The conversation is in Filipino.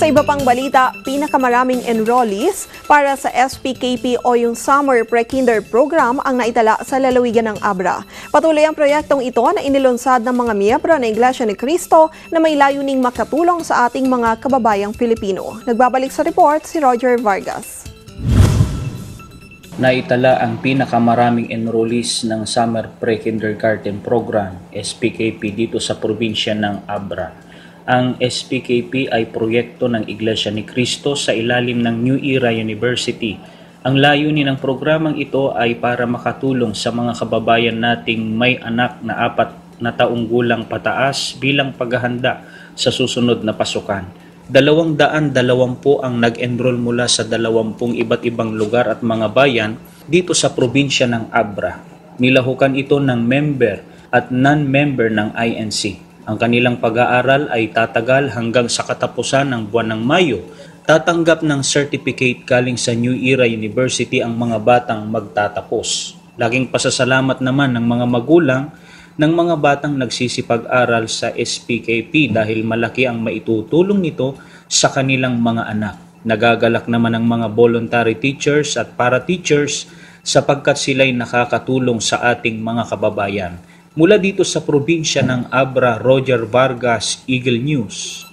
Sa iba pang balita, pinakamaraming enrollees para sa SPKP o yung Summer Pre-Kinder Program ang naitala sa lalawigan ng Abra. Patuloy ang proyektong ito na inilunsad ng mga miyembro ng Iglesia ni Cristo na may layuning makatulong sa ating mga kababayang Pilipino. Nagbabalik sa report si Roger Vargas. Naitala ang pinakamaraming enrollees ng Summer Pre-Kindergarten Program, SPKP, dito sa probinsya ng Abra. Ang SPKP ay proyekto ng Iglesia ni Cristo sa ilalim ng New Era University. Ang layunin ng programang ito ay para makatulong sa mga kababayan nating may anak na 4 na taong gulang pataas bilang paghahanda sa susunod na pasukan. 220 ang nag-enroll mula sa 20 iba't ibang lugar at mga bayan dito sa probinsya ng Abra. Nilahukan ito ng member at non-member ng INC. Ang kanilang pag-aaral ay tatagal hanggang sa katapusan ng buwan ng Mayo. Tatanggap ng certificate galing sa New Era University ang mga batang magtatapos. Laging pasasalamat naman ng mga magulang ng mga batang nagsisipag-aral sa SPKP dahil malaki ang maitutulong nito sa kanilang mga anak. Nagagalak naman ang mga voluntary teachers at para-teachers sapagkat sila'y nakakatulong sa ating mga kababayan. Mula dito sa probinsya ng Abra, Roger Vargas, Eagle News.